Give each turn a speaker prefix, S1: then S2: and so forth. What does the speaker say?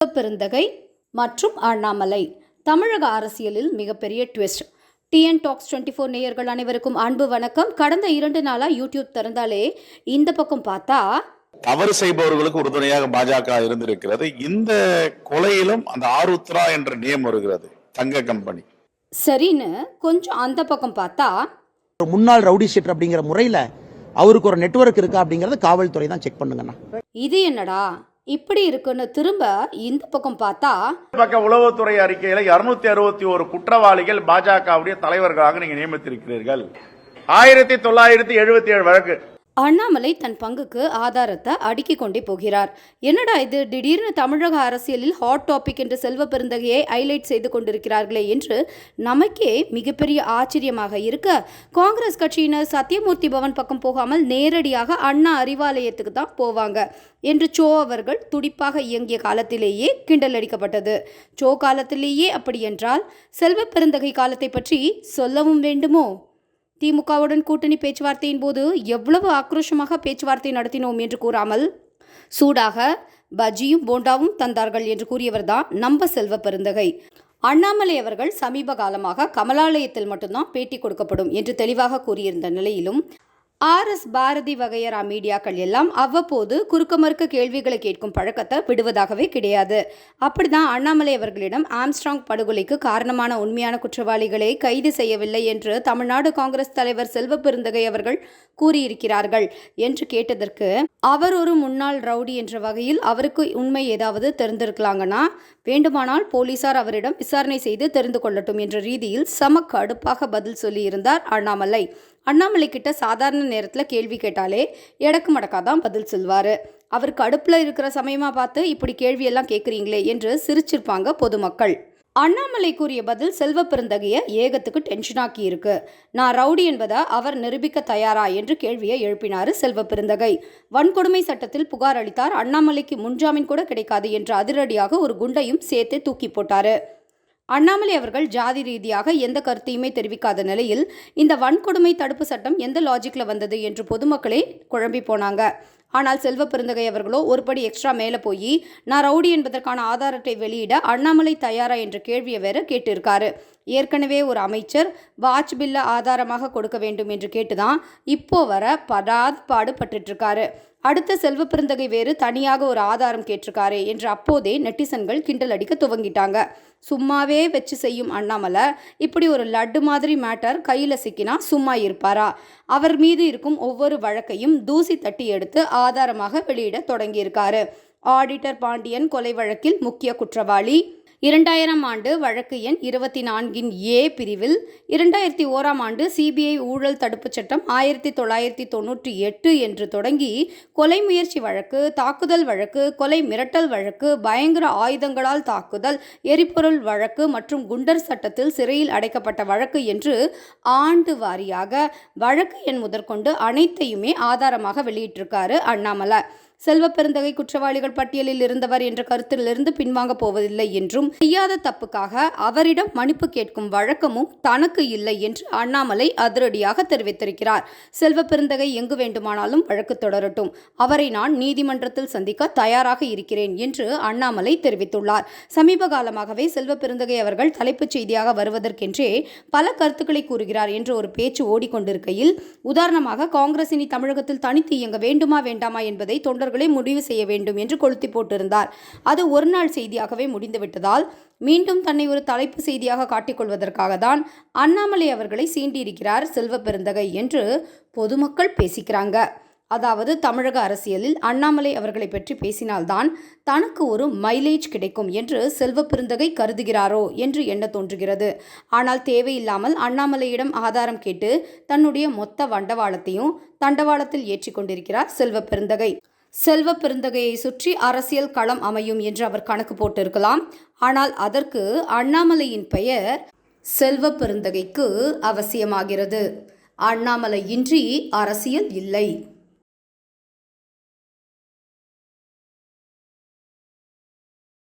S1: பெருந்தகை மற்றும் அண்ணாமலை தமிழக அரசியலில் மிகப்பெரிய ட்விஸ்ட். டிஎன் டாக்ஸ் 24 நேயர்கள் அனைவருக்கும் அன்பு வணக்கம். கடந்த 2 நாளா யூடியூப் திறந்தாலே இந்த பக்கம் பார்த்தா
S2: தவறு செய்பவர்களுக்கு உறுதுணையாக பாஜக இருந்திருக்கிறது. இந்த கொலையிலும் அந்த ஆருத்ரா என்ற நேம் வருகிறது, தங்க கம்பெனி.
S1: சரின்னு கொஞ்சம் அந்த பக்கம் பார்த்தா
S3: முன்னாள் ரவுடி ஷீட்டர் அப்படிங்கிற முறையில் அவருக்கு ஒரு நெட்வொர்க் இருக்கா அப்படிங்கறத காவல்துறை தான் செக் பண்ணுங்கண்ணா.
S1: இது என்னடா இப்படி இருக்குன்னு திரும்ப இந்த பக்கம் பார்த்தா
S4: உளவுத்துறை அறிக்கையில 261 குற்றவாளிகள் பாஜகவுடைய தலைவர்களாக நீங்க நியமித்திருக்கிறீர்கள். 1977 வழக்கு.
S1: அண்ணாமலை தன் பங்குக்கு ஆதாரத்தை அடுக்கிக் கொண்டே போகிறார். என்னடா இது, திடீர்னு தமிழக அரசியலில் ஹாட் டாபிக் என்று செல்வ பெருந்தகையை ஹைலைட் செய்து கொண்டிருக்கிறார்களே என்று நமக்கே மிகப்பெரிய ஆச்சரியமாக இருக்க, காங்கிரஸ் கட்சியினர் சத்தியமூர்த்தி பவன் பக்கம் போகாமல் நேரடியாக அண்ணா அறிவாலயத்துக்கு தான் போவாங்க என்று சோ அவர்கள் துடிப்பாக இயங்கிய காலத்திலேயே கிண்டல் அடிக்கப்பட்டது. சோ காலத்திலேயே அப்படி என்றால் செல்வ பெருந்தகை காலத்தை பற்றி சொல்லவும் வேண்டுமோ? திமுகவுடன் கூட்டணி பேச்சுவார்த்தையின் போது எவ்வளவு ஆக்ரோஷமாக பேச்சுவார்த்தை நடத்தினோம் என்று கூறாமல் சூடாக பஜ்ஜியும் போண்டாவும் தந்தார்கள் என்று கூறியவர்தான் நம்ம செல்வ பெருந்தகை. அண்ணாமலை அவர்கள் சமீப காலமாக கமலாலயத்தில் மட்டும்தான் பேட்டி கொடுக்கப்படும் என்று தெளிவாக கூறியிருந்த நிலையிலும் RS பாரதி வகையரா மீடியாக்கள் எல்லாம் அவ்வப்போது குறுக்க மறுக்க கேள்விகளை கேட்கும் பழக்கத்தை விடுவதாகவே கிடையாது. அப்படிதான் அண்ணாமலை அவர்களிடம் ஆம்ஸ்ட்ராங் படுகொலைக்கு காரணமான உண்மையான குற்றவாளிகளை கைது செய்யவில்லை என்று தமிழ்நாடு காங்கிரஸ் தலைவர் செல்வ பெருந்தகை அவர்கள் கூறியிருக்கிறார்கள் என்று கேட்டதற்கு, அவர் ஒரு முன்னாள் ரவுடி என்ற வகையில் அவருக்கு உண்மை ஏதாவது தெரிந்திருக்கலாங்கன்னா வேண்டுமானால் போலீசார் அவரிடம் விசாரணை செய்து தெரிந்து கொள்ளட்டும் என்ற ரீதியில் சமக்கு அடுப்பாக பதில் சொல்லியிருந்தார் அண்ணாமலை. அண்ணாமலை கிட்ட சாதாரண நேரத்தில் கேள்வி கேட்டாலே எடக்கு மடக்காதான் பதில் சொல்வார். அவருக்கு அடுப்பில் இருக்கிற சமயமாக பார்த்து இப்படி கேள்வியெல்லாம் கேட்குறீங்களே என்று சிரிச்சிருப்பாங்க பொதுமக்கள். அண்ணாமலை கூறிய பதில் செல்வ பெருந்தகைய ஏகத்துக்கு டென்ஷனாக்கி இருக்கு. நான் ரவுடி என்பதை அவர் நிரூபிக்க தயாரா என்று கேள்வியை எழுப்பினார் செல்வ பெருந்தகை. வன்கொடுமை சட்டத்தில் புகார் அளித்தார், அண்ணாமலைக்கு முன்ஜாமீன் கூட கிடைக்காது என்று அதிரடியாக ஒரு குண்டையும் சேர்த்து தூக்கி போட்டாரு. அண்ணாமலை அவர்கள் ஜாதி ரீதியாக எந்த கருத்தையுமே தெரிவிக்காத நிலையில் இந்த வன்கொடுமை தடுப்பு சட்டம் எந்த லாஜிக்கில் வந்தது என்று பொதுமக்களே குழம்பி போனாங்க. ஆனால் செல்வ பெருந்தகை அவர்களோ ஒருபடி எக்ஸ்ட்ரா மேலே போய் நான் ரவுடி என்பதற்கான ஆதாரத்தை வெளியிட அண்ணாமலை தயாரா என்ற கேள்வியை வேற கேட்டிருக்காரு. ஏற்கனவே ஒரு அமைச்சர் வாட்ச் பில்லை ஆதாரமாக கொடுக்க வேண்டும் என்று கேட்டுதான் இப்போ வர பாடுபட்டு இருக்காரு. அடுத்த செல்வ பெருந்தகை வேறு தனியாக ஒரு ஆதாரம் கேட்டிருக்காரு என்று அப்போதே நெட்டிசன்கள் கிண்டல் அடிக்க துவங்கிட்டாங்க. சும்மாவே வச்சு செய்யும் அண்ணாமலை இப்படி ஒரு லட்டு மாதிரி மேட்டர் கையில் சிக்கினா சும்மா இருப்பாரா? அவர் மீது இருக்கும் ஒவ்வொரு வழக்கையும் தூசி தட்டி எடுத்து ஆதாரமாக வெளியிட தொடங்கியிருக்காரு. ஆடிட்டர் பாண்டியன் கொலை வழக்கில் முக்கிய குற்றவாளி, 2000 ஆண்டு வழக்கு எண் 24A பிரிவில் 2001 ஆண்டு CBI ஊழல் தடுப்புச் சட்டம் 1998 என்று தொடங்கி கொலை முயற்சி வழக்கு, தாக்குதல் வழக்கு, கொலை மிரட்டல் வழக்கு, பயங்கர ஆயுதங்களால் தாக்குதல், எரிபொருள் வழக்கு மற்றும் குண்டர் சட்டத்தில் சிறையில் அடைக்கப்பட்ட வழக்கு என்று ஆண்டு வாரியாக வழக்கு எண் முதற்கொண்டு அனைத்தையுமே ஆதாரமாக வெளியிட்டிருக்காரு அண்ணாமலை. செல்வ பெருந்தகை குற்றவாளிகள் பட்டியலில் இருந்தவர் என்ற கருத்திலிருந்து பின்வாங்க போவதில்லை என்றும் செய்யாத தப்புக்காக அவரிடம் மன்னிப்பு கேட்கும் வழக்கமும் தனக்கு இல்லை என்று அண்ணாமலை அதிரடியாக தெரிவித்திருக்கிறார். செல்வ பெருந்தகை எங்கு வேண்டுமானாலும் வழக்கு தொடரட்டும், அவரை நான் நீதிமன்றத்தில் சந்திக்க தயாராக இருக்கிறேன் என்று அண்ணாமலை தெரிவித்துள்ளார். சமீப காலமாகவே செல்வ பெருந்தகை அவர்கள் தலைப்புச் செய்தியாக வருவதற்கென்றே பல கருத்துக்களை கூறுகிறார் என்று ஒரு பேச்சு ஓடிக்கொண்டிருக்கையில், உதாரணமாக காங்கிரஸ் இனி தமிழகத்தில் தனித்து இயங்க வேண்டுமா வேண்டாமா என்பதை தொண்டர் முடிவு செய்ய வேண்டும் என்று கொளுத்தி போட்டிருந்தார். அது ஒரு நாள் செய்தியாகவே முடிந்துவிட்டதால் மீண்டும் தன்னை ஒரு தலைப்பு செய்தியாக காட்டிக்கொள்வதற்காக தான் அண்ணாமலை அவர்களை சீண்டியிருக்கிறார் செல்வ பெருந்தகை என்று பொதுமக்கள் பேசிக்கிறாங்க. அதாவது தமிழக அரசியலில் அண்ணாமலை அவர்களை பற்றி பேசினால்தான் தனக்கு ஒரு மைலேஜ் கிடைக்கும் என்று செல்வ பெருந்தகை கருதுகிறாரோ என்று எண்ண தோன்றுகிறது. ஆனால் தேவையில்லாமல் அண்ணாமலையிடம் ஆதாரம் கேட்டு தன்னுடைய மொத்த வண்டவாளத்தையும் தண்டவாளத்தில் ஏற்றி கொண்டிருக்கிறார் செல்வ பெருந்தகை. செல்வ பெருந்தகையை சுற்றி அரசியல் களம் அமையும் என்று அவர் கணக்கு போட்டிருக்கலாம். ஆனால் அதற்கு அண்ணாமலையின் பெயர் செல்வ பெருந்தகைக்கு அவசியமாகிறது. அண்ணாமலை இன்றி அரசியல் இல்லை.